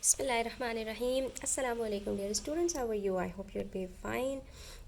बिस्मिल्लाहिर्रहमानिर्रहीम अस्सलाम वालेकुम dear students, how are you? I hope you be fine.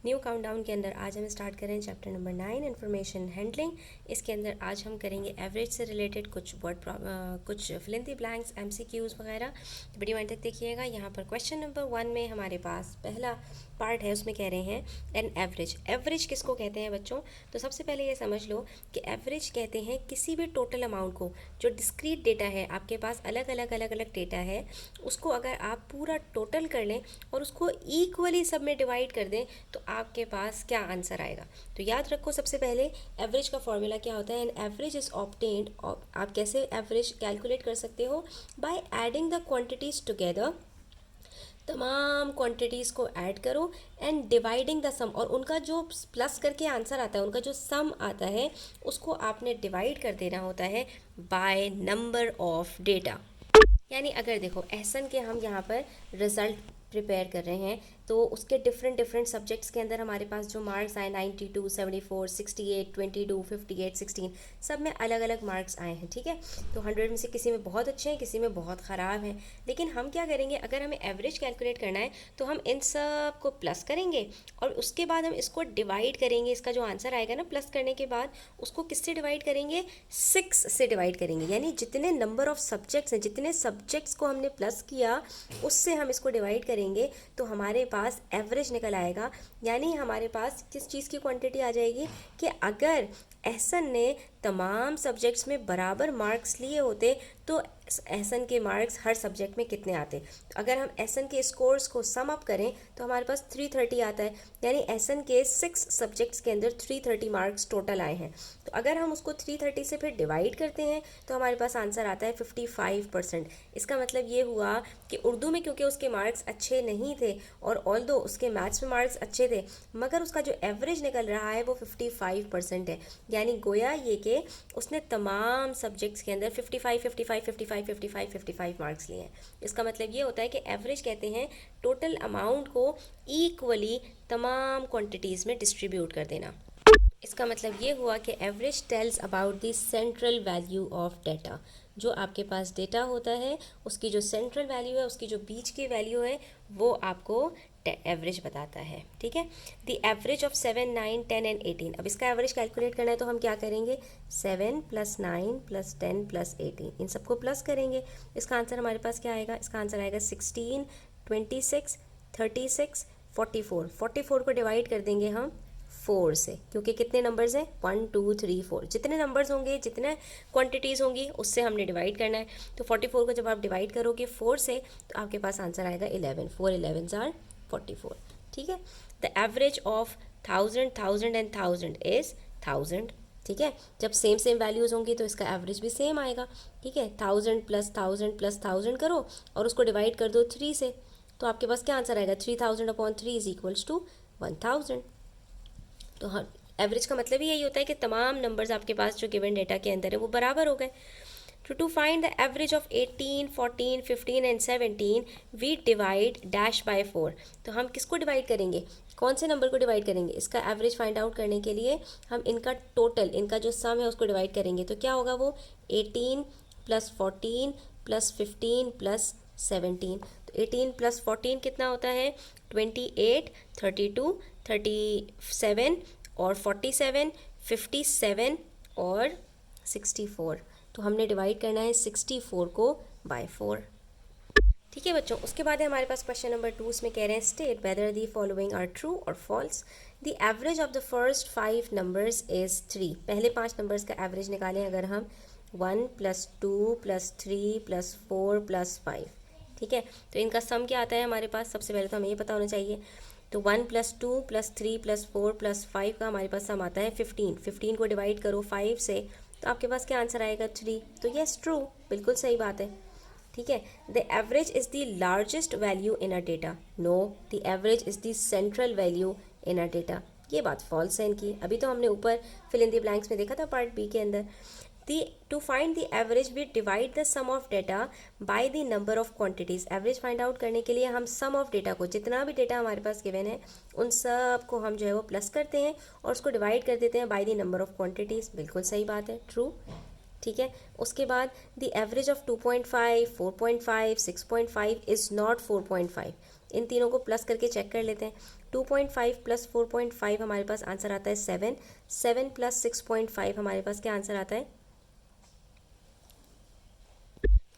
New countdown के अंदर आज हम स्टार्ट करें चैप्टर नंबर 9 इन्फॉर्मेशन हैंडलिंग। इसके अंदर आज हम करेंगे एवरेज से रिलेटेड कुछ कुछ fill in the blanks, MCQs वगैरह। वीडियो एंड तक देखिएगा। यहाँ पर क्वेश्चन नंबर 1 में हमारे पास पहला पार्ट है, उसमें कह रहे हैं एन एवरेज। एवरेज किसको कहते हैं बच्चों? तो सबसे पहले ये समझ लो कि एवरेज कहते हैं किसी भी टोटल अमाउंट को, जो डिस्क्रीट डेटा है आपके पास, अलग अलग डेटा है, उसको अगर आप पूरा टोटल कर लें और उसको इक्वली सब में डिवाइड कर दें तो आपके पास क्या आंसर आएगा। तो याद रखो, सबसे पहले एवरेज का फॉर्मूला क्या होता है। एन एवरेज इज ऑब्टेन्ड, आप कैसे एवरेज कैलकुलेट कर सकते हो? By adding the quantities together, तमाम क्वांटिटीज़ को ऐड करो एंड डिवाइडिंग द सम, और उनका जो प्लस करके आंसर आता है, उनका जो सम आता है, उसको आपने डिवाइड कर देना होता है बाय नंबर ऑफ डेटा। यानी अगर देखो एहसन के हम यहाँ पर रिज़ल्ट प्रिपेयर कर रहे हैं तो उसके डिफरेंट सब्जेक्ट्स के अंदर हमारे पास जो मार्क्स आए 92, 74, 68, 22, 58, 16, सब में अलग अलग मार्क्स आए हैं। ठीक है, तो 100 में से किसी में बहुत अच्छे हैं, किसी में बहुत ख़राब हैं। लेकिन हम क्या करेंगे, अगर हमें एवरेज कैलकुलेट करना है तो हम इन सब को प्लस करेंगे और उसके बाद हम इसको डिवाइड करेंगे। इसका जो आंसर आएगा ना, प्लस करने के बाद उसको किससे डिवाइड करेंगे? 6 से डिवाइड करेंगे। यानी जितने नंबर ऑफ सब्जेक्ट्स हैं, जितने सब्जेक्ट्स को हमने प्लस किया उससे हम इसको डिवाइड करेंगे तो हमारे पास एवरेज निकल आएगा। यानी हमारे पास किस चीज़ की क्वांटिटी आ जाएगी कि अगर एहसन ने तमाम सब्जेक्ट्स में बराबर मार्क्स लिए होते तो एहसन के मार्क्स हर सब्जेक्ट में कितने आते। तो अगर हम एहसन के स्कोर्स को सम अप करें तो हमारे पास 330 आता है। यानी एहसन के 6 सब्जेक्ट्स के अंदर 330 मार्क्स टोटल आए हैं। तो अगर हम उसको 330 से फिर डिवाइड करते हैं तो हमारे पास आंसर आता है 55%। इसका मतलब ये हुआ कि उर्दू में क्योंकि उसके मार्क्स अच्छे नहीं थे और ऑल्दो उसके मैथ्स में मार्क्स अच्छे थे, मगर उसका जो एवरेज निकल रहा है वो 55% है। यानी गोया ये कि उसने तमाम सब्जेक्ट्स के अंदर 55 मार्क्स लिए हैं। इसका मतलब ये होता है कि एवरेज कहते हैं टोटल अमाउंट को इक्वली तमाम क्वांटिटीज़ में डिस्ट्रीब्यूट कर देना। इसका मतलब ये हुआ कि average tells about the central value of data. जो आपके पास डेटा होता है उसकी जो सेंट्रल वैल्यू है, उसकी जो बीच की वैल्यू है, वो आपको एवरेज बताता है। ठीक है, द एवरेज ऑफ 7, 9, 10 एंड 18। अब इसका एवरेज कैलकुलेट करना है तो हम क्या करेंगे? 7 + 9 + 10 + 18, इन सबको प्लस करेंगे। इसका आंसर हमारे पास क्या आएगा? इसका आंसर आएगा 16, 26, 36, 44। 44 को डिवाइड कर देंगे हम 4 से, क्योंकि कितने नंबर्स हैं? 1, 2, 3, 4। जितने नंबर्स होंगे, जितने क्वांटिटीज़ होंगी, उससे हमने डिवाइड करना है। तो 44 को जब आप डिवाइड करोगे 4 से तो आपके पास आंसर आएगा 11। 4 11s are 44। ठीक है, the average of 1000, 1000 and 1000 is 1000। ठीक है, जब सेम वैल्यूज़ होंगी तो इसका एवरेज भी सेम आएगा। ठीक है, 1000 + 1000 + 1000 करो और उसको डिवाइड कर दो 3 से, तो आपके पास क्या आंसर आएगा? 3000/3 इज इक्वल्स टू 1000। तो हाँ, एवरेज का मतलब ही यही होता है कि तमाम नंबर्स आपके पास जो गिवन डेटा के अंदर है वो बराबर हो गए। To find the average of 18, 14, 15 and 17 we divide dash by 4। तो हम किसको डिवाइड करेंगे? कौन से नंबर को डिवाइड करेंगे? इसका एवरेज फाइंड आउट करने के लिए हम इनका टोटल, इनका जो सम है उसको डिवाइड करेंगे। तो क्या होगा वो? 18 + 14 + 15 + 17। तो 18 + 14 कितना होता है? 28, 32, 37 और 47, 57 और 64। तो हमने डिवाइड करना है 64 को बाय 4। ठीक है बच्चों, उसके बाद है हमारे पास क्वेश्चन नंबर 2। उसमें कह रहे हैं state whether the following are true और false. The average of the first 5 numbers is 3। पहले 5 नंबर्स का एवरेज निकालें अगर हम 1 + 2 + 3 + 4 + 5। ठीक है, तो इनका सम क्या आता है हमारे पास? सबसे पहले तो हमें ये पता होना चाहिए। तो 1 + 2 + 3 + 4 + 5 का हमारे पास सम आता है 15। 15 को डिवाइड करो 5 से तो आपके पास क्या आंसर आएगा? 3। तो यस, ट्रू, बिल्कुल सही बात है। ठीक है, the average is the largest value in a data. No, the average is the central value in a data. ये बात फॉल्स है इनकी। अभी तो हमने ऊपर फिल इन द ब्लैंक्स में देखा था पार्ट बी के अंदर। To find the average we divide the sum of data by the number of quantities. Average find out करने के लिए हम सम ऑफ डेटा को, जितना भी डेटा हमारे पास गिवन है, उन सब को हम जो है वो प्लस करते हैं और उसको डिवाइड कर देते हैं bye the number of quantities. बिल्कुल सही बात है, ट्रू। ठीक है। उसके बाद the average of 2.5, 4.5, 6.5 is not 4.5। इन तीनों को प्लस करके चेक कर लेते हैं। 2.5 प्लस 4.5 हमारे पास आंसर आता है 7। 7 प्लस 6.5 हमारे पास क्या आंसर आता है?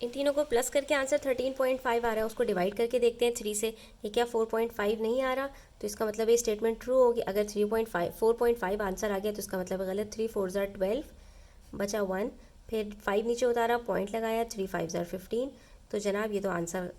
इन तीनों को प्लस करके आंसर 13.5 आ रहा है। उसको डिवाइड करके देखते हैं 3 से। ये क्या 4.5 नहीं आ रहा, तो इसका मतलब ये स्टेटमेंट ट्रू होगी। अगर 3.5 4.5 आंसर आ गया तो इसका मतलब गलत। 3 4 ज़ार 12, बचा 1, फिर 5 नीचे उतारा, पॉइंट लगाया, 3 5 ज़ार 15। तो जनाब ये तो आंसर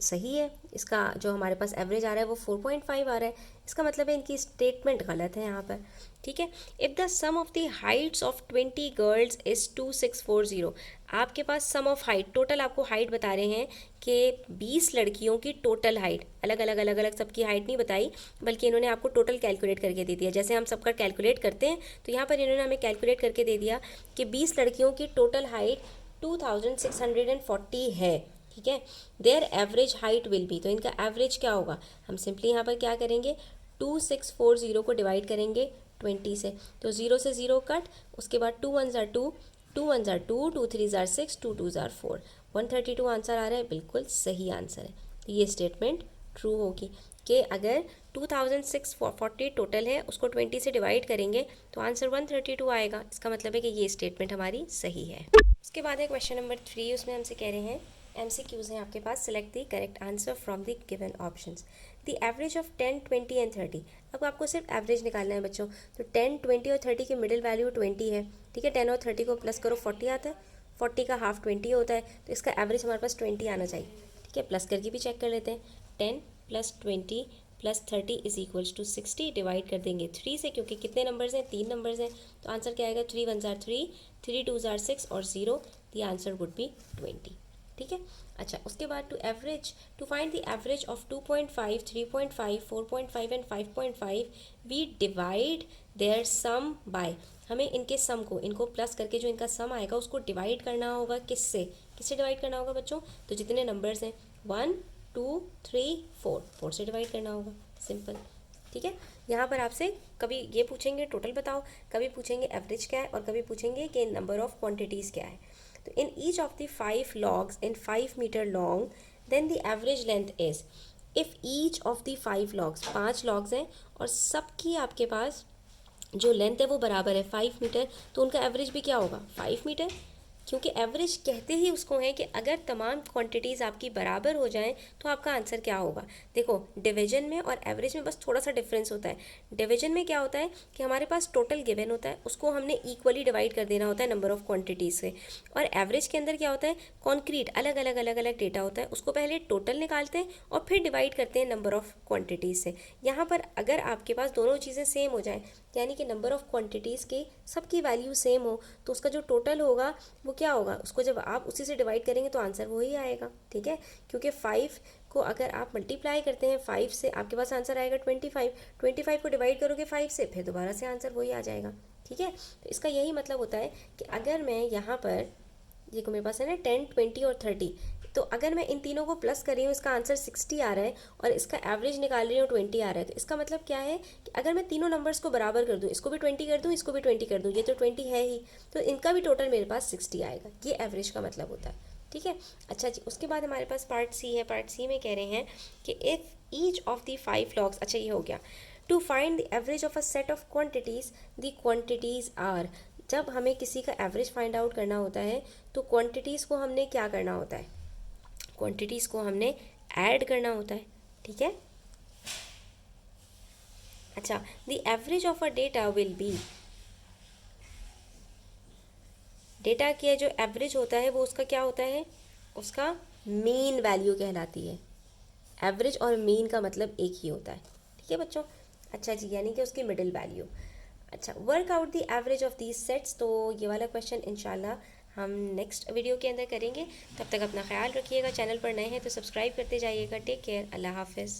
सही है। इसका जो हमारे पास एवरेज आ रहा है वो 4.5 आ रहा है। इसका मतलब है इनकी स्टेटमेंट गलत है यहाँ पर, ठीक है। If the sum of the heights of 20 girls is 2640, आपके पास सम ऑफ हाइट, टोटल आपको हाइट बता रहे हैं कि 20 लड़कियों की टोटल हाइट, अलग अलग सबकी हाइट नहीं बताई, बल्कि इन्होंने आपको टोटल कैलकुलेट करके दे दिया। जैसे हम सबका कैलकुलेट करते हैं, तो यहाँ पर इन्होंने हमें कैलकुलेट करके दे दिया कि 20 लड़कियों की टोटल हाइट 2640 है, ठीक है। There average height will be, तो इनका एवरेज क्या होगा? हम सिंपली यहाँ पर क्या करेंगे, 2640 को डिवाइड करेंगे 20 से, तो 0 से 0 कट, उसके बाद 2 1 ज़ार 2, 2 1 ज़ार 2, 2 3 ज़ार 6, 2 2 ज़ार 4, 132 आंसर आ रहा है। बिल्कुल सही आंसर है। तो ये स्टेटमेंट ट्रू होगी कि अगर 2640 टोटल है, उसको 20 से डिवाइड करेंगे तो आंसर 132 आएगा। इसका मतलब है कि ये स्टेटमेंट हमारी सही है। उसके बाद है क्वेश्चन नंबर 3। उसमें हमसे कह रहे हैं MCQs हैं आपके पास, select the correct answer from the given options. The average of 10, 20 and 30। अब आपको सिर्फ एवरेज निकालना है बच्चों। तो 10, 20 और 30 की मिडिल वैल्यू 20 है, ठीक है। 10 और 30 को प्लस करो, 40 आता है। 40 का हाफ 20 होता है, तो इसका एवरेज हमारे पास 20 आना चाहिए, ठीक है। प्लस करके भी चेक कर लेते हैं। 10 plus 20 plus 30 is equals to 60। Divide कर देंगे 3 से, क्योंकि कितने नंबर्स हैं? 3 नंबर्स हैं, तो आंसर क्या आएगा? 3 1 ज़ार 3, 3 2 ज़ार 6 और 0। द आंसर वुड बी 20, ठीक है। अच्छा, उसके बाद to find the average of 2.5, 3.5, 4.5 and 5.5 we divide their sum by. हमें इनके सम को, इनको प्लस करके जो इनका सम आएगा उसको डिवाइड करना होगा। किससे डिवाइड करना होगा बच्चों? तो जितने नंबर्स हैं 1 2 3 4, 4 से डिवाइड करना होगा, सिंपल, ठीक है। यहाँ पर आपसे कभी ये पूछेंगे टोटल बताओ, कभी पूछेंगे एवरेज क्या है, और कभी पूछेंगे कि नंबर ऑफ क्वांटिटीज़ क्या है। तो in each of the 5 logs in 5 meter long, then the average length is, if each of the 5 logs, 5 logs हैं और सबकी आपके पास जो लेंथ है वो बराबर है 5 मीटर, तो उनका एवरेज भी क्या होगा? 5 मीटर, क्योंकि एवरेज कहते ही उसको है कि अगर तमाम क्वांटिटीज़ आपकी बराबर हो जाएं तो आपका आंसर क्या होगा। देखो, डिवीजन में और एवरेज में बस थोड़ा सा डिफरेंस होता है। डिवीजन में क्या होता है कि हमारे पास टोटल गिवन होता है, उसको हमने इक्वली डिवाइड कर देना होता है नंबर ऑफ क्वांटिटीज़ से। और एवरेज के अंदर क्या होता है? कॉन्क्रीट अलग अलग डेटा होता है, उसको पहले टोटल निकालते हैं और फिर डिवाइड करते हैं नंबर ऑफ क्वान्टिटीज़ से। यहाँ पर अगर आपके पास दोनों चीज़ें सेम हो जाएँ, यानी कि नंबर ऑफ क्वांटिटीज़ के सबकी वैल्यू सेम हो, तो उसका जो टोटल होगा वो क्या होगा? उसको जब आप उसी से डिवाइड करेंगे तो आंसर वही आएगा, ठीक है। क्योंकि 5 को अगर आप मल्टीप्लाई करते हैं 5 से, आपके पास आंसर आएगा 25। 25 को डिवाइड करोगे 5 से, फिर दोबारा से आंसर वही आ जाएगा, ठीक है। तो इसका यही मतलब होता है कि अगर मैं यहाँ पर, देखो मेरे पास है ना 10, 20 और 30, तो अगर मैं इन तीनों को प्लस कर रही हूँ, इसका आंसर 60 आ रहा है और इसका एवरेज निकाल रही हूँ 20 आ रहा है, तो इसका मतलब क्या है कि अगर मैं तीनों नंबर्स को बराबर कर दूँ, इसको भी 20 कर दूँ, इसको भी 20 कर दूँ, ये तो 20 है ही, तो इनका भी टोटल मेरे पास 60 आएगा। ये एवरेज का मतलब होता है, ठीक है। अच्छा जी, उसके बाद हमारे पास पार्ट सी है। पार्ट सी में कह रहे हैं कि if each of the 5 logs, अच्छा ये हो गया, to find the average of a set of quantities, the quantities are. जब हमें किसी का एवरेज फाइंड आउट करना होता है तो क्वांटिटीज़ को हमने क्या करना होता है? क्वांटिटीज़ को हमने ऐड करना होता है, ठीक है। अच्छा, the average of a data will be, data की जो एवरेज होता है वो उसका क्या होता है? उसका मीन वैल्यू कहलाती है। एवरेज और मीन का मतलब एक ही होता है, ठीक है बच्चों। अच्छा जी, यानी कि उसकी मिडिल वैल्यू। अच्छा, work out the average of these sets. तो ये वाला क्वेश्चन इंशाल्लाह हम नेक्स्ट वीडियो के अंदर करेंगे। तब तक अपना ख्याल रखिएगा। चैनल पर नए हैं तो सब्सक्राइब करते जाइएगा। टेक केयर, अल्लाह हाफिज़।